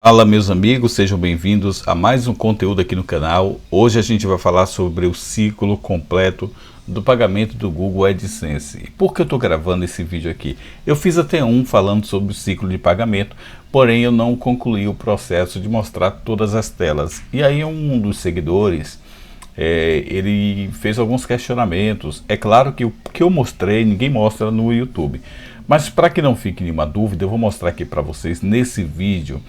Fala meus amigos, sejam bem-vindos a mais um conteúdo aqui no canal. Hoje a gente vai falar sobre o ciclo completo do pagamento do Google AdSense. E por que eu estou gravando esse vídeo aqui? Eu fiz até um falando sobre o ciclo de pagamento, porém eu não concluí o processo de mostrar todas as telas. E aí um dos seguidores, ele fez alguns questionamentos. É claro que o que eu mostrei ninguém mostra no YouTube, mas para que não fique nenhuma dúvida, eu vou mostrar aqui para vocês nesse vídeo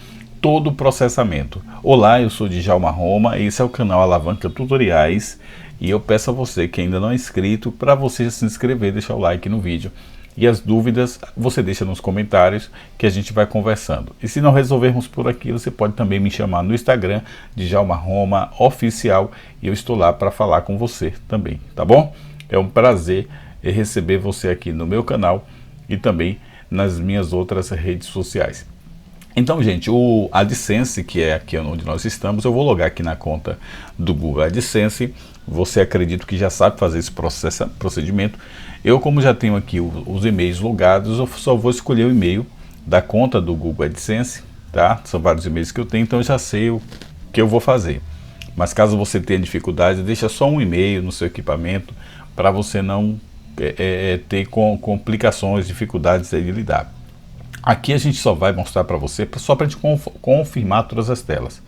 todo o processamento. Olá, eu sou Djalma Roma, esse é o canal Alavanca Tutoriais e eu peço a você que ainda não é inscrito para você se inscrever, deixar o like no vídeo e as dúvidas você deixa nos comentários que a gente vai conversando. E se não resolvermos por aqui, você pode também me chamar no Instagram, Djalma Roma Oficial, e eu estou lá para falar com você também, tá bom? É um prazer receber você aqui no meu canal e também nas minhas outras redes sociais. Então, gente, o AdSense, que é aqui onde nós estamos, eu vou logar aqui na conta do Google AdSense. Você acredito que já sabe fazer esse procedimento. Eu, como já tenho aqui os e-mails logados, eu só vou escolher o e-mail da conta do Google AdSense, tá? São vários e-mails que eu tenho, então eu já sei o que eu vou fazer. Mas caso você tenha dificuldade, deixa só um e-mail no seu equipamento para você não ter complicações, dificuldades aí de lidar. Aqui a gente só vai mostrar para você, só para a gente confirmar todas as telas,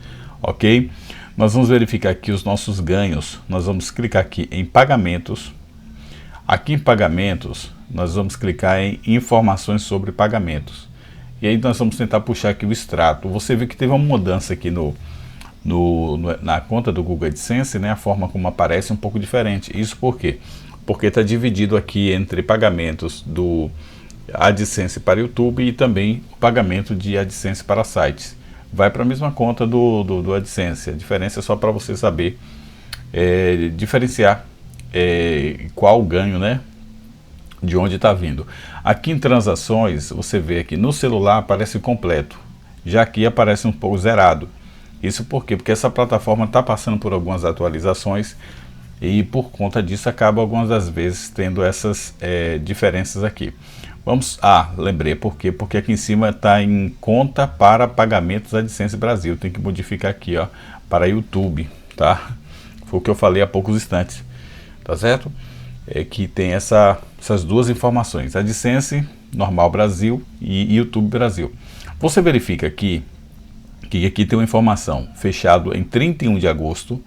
ok? Nós vamos verificar aqui os nossos ganhos, nós vamos clicar aqui em pagamentos. Aqui em pagamentos, nós vamos clicar em informações sobre pagamentos. E aí nós vamos tentar puxar aqui o extrato. Você vê que teve uma mudança aqui na conta do Google AdSense, né? A forma como aparece é um pouco diferente. Isso por quê? Porque está dividido aqui entre pagamentos do AdSense para YouTube e também o pagamento de AdSense para sites. Vai para a mesma conta do AdSense. A diferença é só para você saber diferenciar qual o ganho, né? De onde está vindo. Aqui em transações, você vê aqui no celular aparece completo. Já aqui aparece um pouco zerado. Isso por quê? Porque essa plataforma está passando por algumas atualizações e por conta disso acaba algumas das vezes tendo essas diferenças aqui. Lembrei por quê? Porque aqui em cima está em conta para pagamentos AdSense Brasil. Tem que modificar aqui, ó, para YouTube, tá? Foi o que eu falei há poucos instantes, tá certo? É que tem essas duas informações, AdSense normal Brasil e YouTube Brasil. Você verifica aqui que aqui tem uma informação, fechado em 31 de agosto,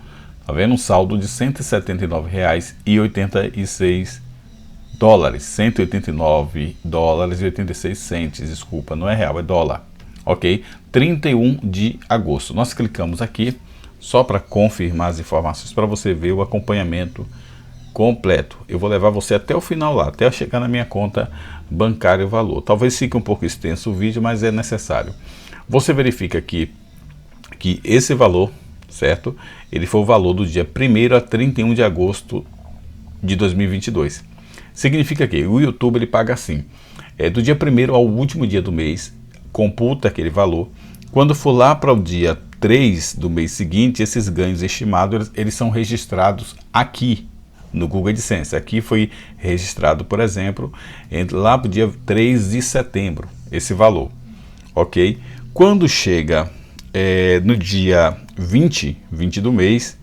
tá vendo? Um saldo de R$ 179,86. 189 dólares e 86 centes, desculpa, não é real, é dólar, ok? 31 de agosto, nós clicamos aqui só para confirmar as informações, para você ver o acompanhamento completo. Eu vou levar você até o final lá, até chegar na minha conta bancária o valor. Talvez fique um pouco extenso o vídeo, mas é necessário. Você verifica aqui que esse valor, certo? Ele foi o valor do dia 1º a 31 de agosto de 2022. Significa que o YouTube ele paga assim, do dia 1º ao último dia do mês, computa aquele valor. Quando for lá para o dia 3 do mês seguinte, esses ganhos estimados, eles são registrados aqui no Google AdSense. Aqui foi registrado, por exemplo, lá para o dia 3 de setembro, esse valor, ok? Quando chega no dia 20 do mês,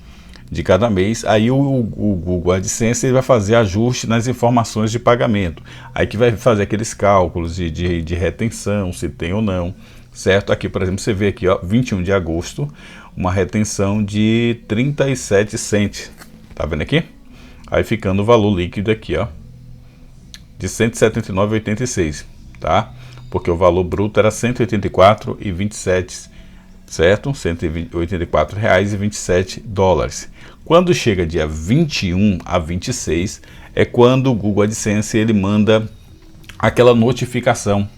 de cada mês, aí o Google AdSense ele vai fazer ajuste nas informações de pagamento, aí que vai fazer aqueles cálculos de retenção, se tem ou não, certo? Aqui, por exemplo, você vê aqui, ó, 21 de agosto, uma retenção de 37 cents, tá vendo aqui? Aí ficando o valor líquido aqui, ó, de 179,86, tá? Porque o valor bruto era 184,27, certo? R$ 184,27. Quando chega dia 21 a 26, é quando o Google AdSense ele manda aquela notificação.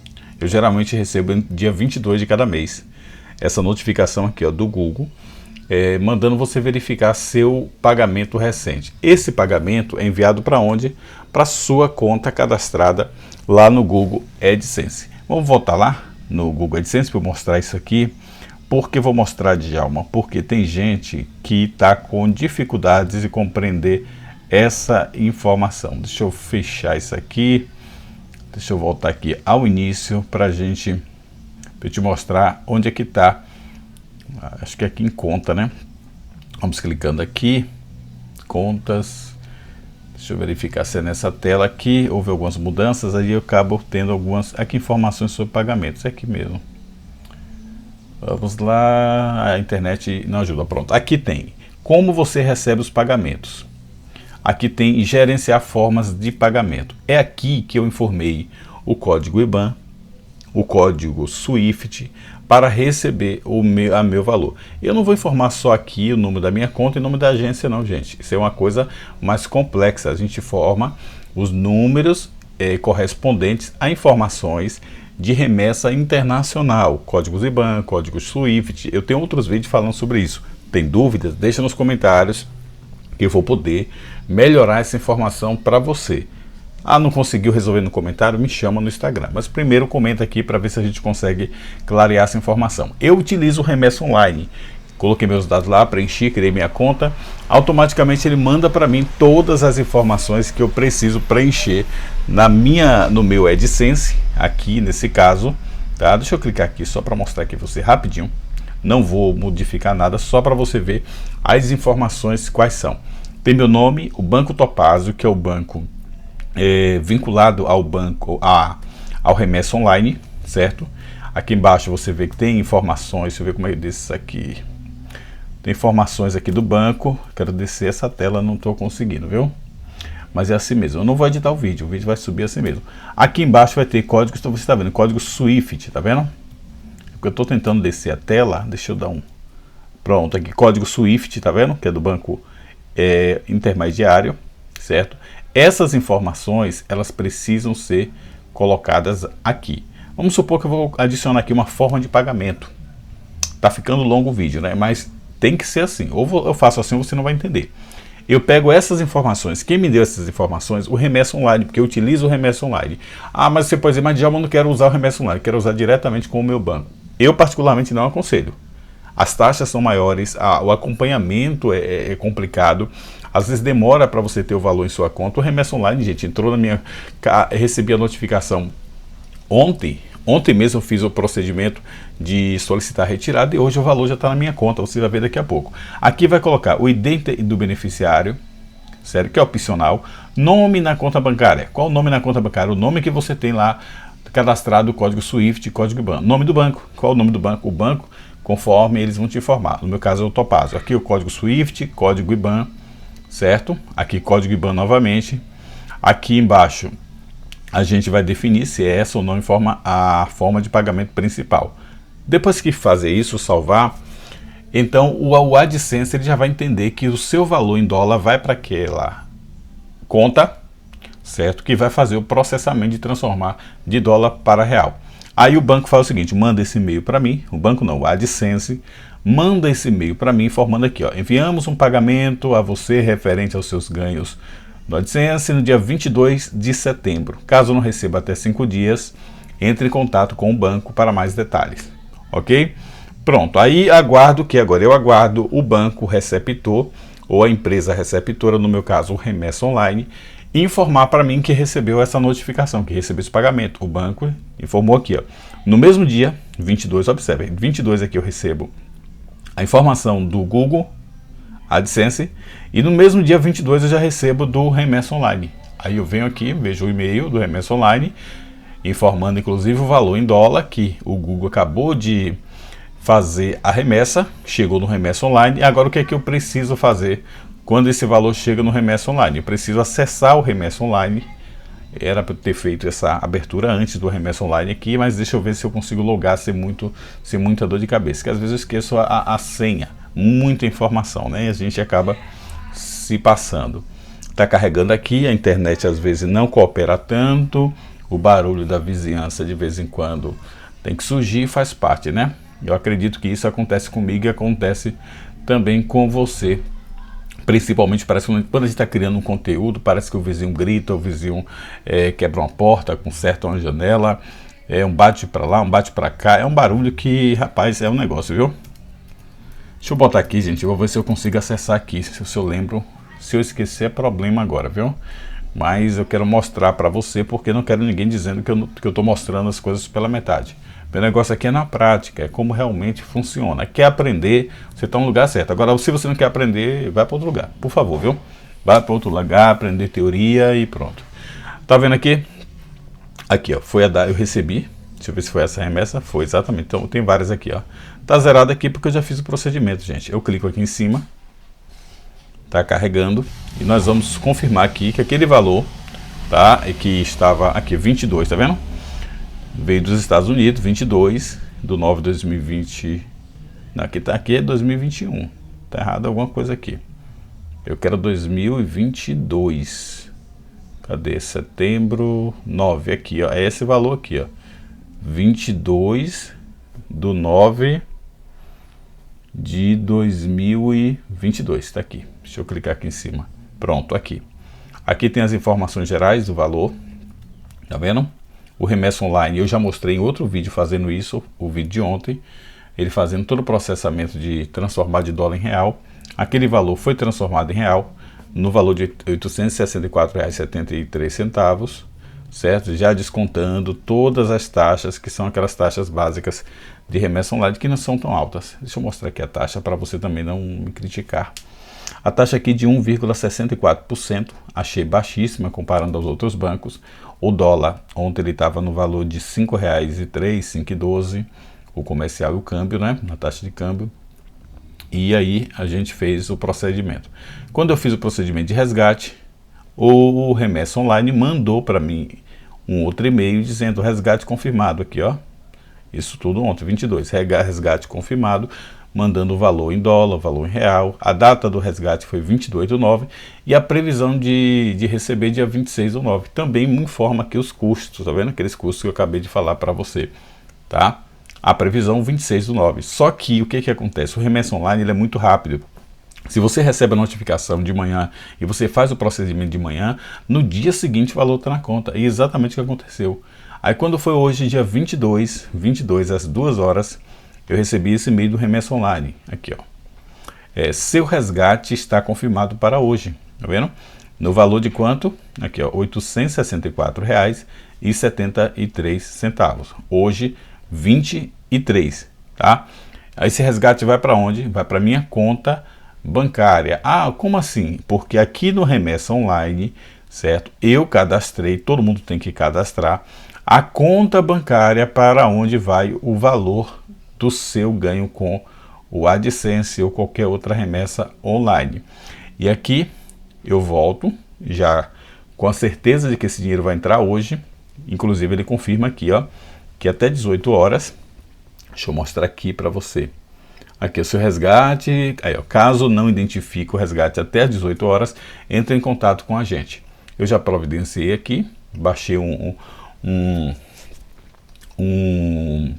Eu geralmente recebo dia 22 de cada mês. Essa notificação aqui, ó, do Google, mandando você verificar seu pagamento recente. Esse pagamento é enviado para onde? Para sua conta cadastrada lá no Google AdSense. Vamos voltar lá no Google AdSense para mostrar isso aqui. Por que vou mostrar, Djalma? Porque tem gente que está com dificuldades de compreender essa informação. Deixa eu fechar isso aqui. Deixa eu voltar aqui ao início para eu te mostrar onde é que está Acho que é aqui em conta, né? Vamos clicando aqui, contas. Deixa eu verificar se é nessa tela aqui. Houve algumas mudanças, aí eu acabo tendo algumas aqui informações sobre pagamentos. É aqui mesmo. Vamos lá, a internet não ajuda. Pronto, aqui tem como você recebe os pagamentos. Aqui tem gerenciar formas de pagamento. É aqui que eu informei o código IBAN, o código SWIFT para receber o meu valor. Eu não vou informar só aqui o número da minha conta e o nome da agência não, gente. Isso é uma coisa mais complexa. A gente forma os números correspondentes a informações de remessa internacional, códigos IBAN, códigos SWIFT. Eu tenho outros vídeos falando sobre isso. Tem dúvidas? Deixa nos comentários que eu vou poder melhorar essa informação para você. Ah, não conseguiu resolver no comentário? Me chama no Instagram. Mas primeiro comenta aqui para ver se a gente consegue clarear essa informação. Eu utilizo o Remessa Online. Coloquei meus dados lá, preenchi, criei minha conta. Automaticamente ele manda para mim todas as informações que eu preciso preencher no meu AdSense, aqui nesse caso. Tá? Deixa eu clicar aqui só para mostrar aqui você rapidinho. Não vou modificar nada, só para você ver as informações quais são. Tem meu nome, o Banco Topazio, que é o banco vinculado ao banco, ao Remessa Online, certo? Aqui embaixo você vê que tem informações, deixa eu ver como é desse aqui. Tem informações aqui do banco, quero descer essa tela, não estou conseguindo, viu? Mas é assim mesmo, eu não vou editar o vídeo vai subir assim mesmo. Aqui embaixo vai ter códigos, então você está vendo, código SWIFT, tá vendo? Eu estou tentando descer a tela, deixa eu dar um... Pronto, aqui código SWIFT, tá vendo? Que é do banco intermediário, certo? Essas informações, elas precisam ser colocadas aqui. Vamos supor que eu vou adicionar aqui uma forma de pagamento. Tá ficando longo o vídeo, né? Mas tem que ser assim. Ou eu faço assim, você não vai entender. Eu pego essas informações. Quem me deu essas informações? O Remessa Online, porque eu utilizo o Remessa Online. Ah, mas você pode dizer, mas Djalma, eu não quero usar o Remessa Online, quero usar diretamente com o meu banco. Eu particularmente não aconselho. As taxas são maiores, o acompanhamento é complicado. Às vezes demora para você ter o valor em sua conta. O Remessa Online, gente, entrou na minha... Recebi a notificação ontem mesmo eu fiz o procedimento de solicitar a retirada e hoje o valor já está na minha conta, você vai ver daqui a pouco. Aqui vai colocar o ID do beneficiário, certo? Que é opcional. Nome na conta bancária. Qual o nome na conta bancária? O nome que você tem lá cadastrado, o código SWIFT, código IBAN. Nome do banco. Qual o nome do banco? O banco, conforme eles vão te informar. No meu caso é o Topazio. Aqui o código SWIFT, código IBAN, certo? Aqui código IBAN novamente. Aqui embaixo a gente vai definir se é essa ou não informa a forma de pagamento principal. Depois que fazer isso, salvar, então o AdSense ele já vai entender que o seu valor em dólar vai para aquela conta, certo? Que vai fazer o processamento de transformar de dólar para real. Aí o banco faz o seguinte, manda esse e-mail para mim, o banco não, o AdSense, manda esse e-mail para mim informando aqui, ó, enviamos um pagamento a você referente aos seus ganhos no AdSense no dia 22 de setembro. Caso não receba até 5 dias, entre em contato com o banco para mais detalhes. Ok? Pronto, aí aguardo que agora eu aguardo o banco receptor ou a empresa receptora, no meu caso o Remessa Online, informar para mim que recebeu essa notificação, que recebeu esse pagamento. O banco informou aqui, ó. No mesmo dia, 22, observe, 22 aqui eu recebo a informação do Google AdSense e no mesmo dia 22 eu já recebo do Remessa Online. Aí eu venho aqui, vejo o e-mail do Remessa Online informando inclusive o valor em dólar que o Google acabou de fazer a remessa, chegou no Remessa Online. E agora o que é que eu preciso fazer quando esse valor chega no Remessa Online? Eu preciso acessar o Remessa Online. Era para ter feito essa abertura antes do Remessa Online aqui, mas deixa eu ver se eu consigo logar sem muita dor de cabeça, que às vezes eu esqueço a senha, muita informação, né? E a gente acaba se passando. Está carregando aqui, a internet às vezes não coopera tanto, o barulho da vizinhança de vez em quando tem que surgir e faz parte, né? Eu acredito que isso acontece comigo e acontece também com você. Principalmente parece que quando a gente está criando um conteúdo, parece que o vizinho grita, o vizinho quebra uma porta, conserta uma janela, um bate para lá, um bate para cá, é um barulho que, rapaz, é um negócio, viu? Deixa eu botar aqui, gente, eu vou ver se eu consigo acessar aqui, se eu lembro. Se eu esquecer é problema agora, viu? Mas eu quero mostrar para você, porque não quero ninguém dizendo que eu estou mostrando as coisas pela metade. O negócio aqui é na prática, é como realmente funciona. Quer aprender, você está no lugar certo. Agora, se você não quer aprender, vai para outro lugar, por favor, viu? Vai para outro lugar, aprender teoria e pronto. Tá vendo aqui? Aqui, ó, foi eu recebi. Deixa eu ver se foi essa remessa. Foi, exatamente. Então, tem várias aqui, ó. Tá zerado aqui porque eu já fiz o procedimento, gente. Eu clico aqui em cima. Tá carregando. E nós vamos confirmar aqui que aquele valor, tá? E que estava aqui, 22, tá vendo? Veio dos Estados Unidos, 22 do 9 de 2020. Não, aqui é 2021. Tá errado alguma coisa aqui. Eu quero 2022. Cadê? Setembro 9 aqui, ó. É esse valor aqui, ó. 22 do 9 de 2022. Tá aqui. Deixa eu clicar aqui em cima. Pronto, aqui. Aqui tem as informações gerais do valor. Tá vendo? O remessa online, eu já mostrei em outro vídeo fazendo isso, o vídeo de ontem, ele fazendo todo o processamento de transformar de dólar em real. Aquele valor foi transformado em real no valor de R$ 864,73, certo? Já descontando todas as taxas, que são aquelas taxas básicas de remessa online, que não são tão altas. Deixa eu mostrar aqui a taxa para você também não me criticar. A taxa aqui de 1,64%, achei baixíssima comparando aos outros bancos. O dólar, ontem ele estava no valor de R$ 5,03, 5,12, o comercial e o câmbio, né? Na taxa de câmbio. E aí a gente fez o procedimento. Quando eu fiz o procedimento de resgate, o remessa online mandou para mim um outro e-mail dizendo resgate confirmado aqui, ó. Isso tudo ontem, 22, resgate confirmado, mandando o valor em dólar, o valor em real. A data do resgate foi 22/9 e a previsão de receber dia 26/9. Também me informa aqui os custos, tá vendo? Aqueles custos que eu acabei de falar para você, tá? A previsão 26/9. Só que o que acontece? O remessa online ele é muito rápido. Se você recebe a notificação de manhã e você faz o procedimento de manhã, no dia seguinte o valor está na conta. E exatamente o que aconteceu. Aí quando foi hoje, dia 22 às 2 horas, eu recebi esse e-mail do remessa online. Aqui, ó. Seu resgate está confirmado para hoje. Tá vendo? No valor de quanto? Aqui, ó, R$ 864,73. Hoje, 23, tá? Esse resgate vai para onde? Vai para minha conta bancária. Ah, como assim? Porque aqui no remessa online, certo? Eu cadastrei, todo mundo tem que cadastrar a conta bancária para onde vai o valor do seu ganho com o AdSense ou qualquer outra remessa online. E aqui eu volto já com a certeza de que esse dinheiro vai entrar hoje. Inclusive ele confirma aqui, ó, que até 18 horas, deixa eu mostrar aqui para você. Aqui é o seu resgate, aí, ó, caso não identifique o resgate até as 18 horas, entre em contato com a gente. Eu já providenciei aqui, baixei um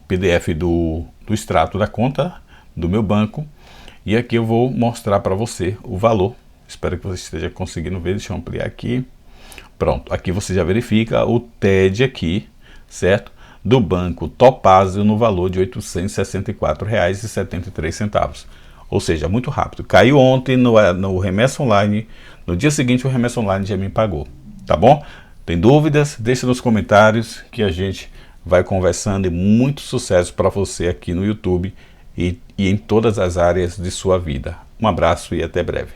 PDF do extrato da conta do meu banco e aqui eu vou mostrar para você o valor. Espero que você esteja conseguindo ver, deixa eu ampliar aqui. Pronto, aqui você já verifica o TED aqui, certo? Do banco Topazio no valor de R$ 864,73. Ou seja, muito rápido. Caiu ontem no remessa online, no dia seguinte o remessa online já me pagou, tá bom? Tem dúvidas? Deixa nos comentários que a gente vai conversando e muito sucesso para você aqui no YouTube e em todas as áreas de sua vida. Um abraço e até breve.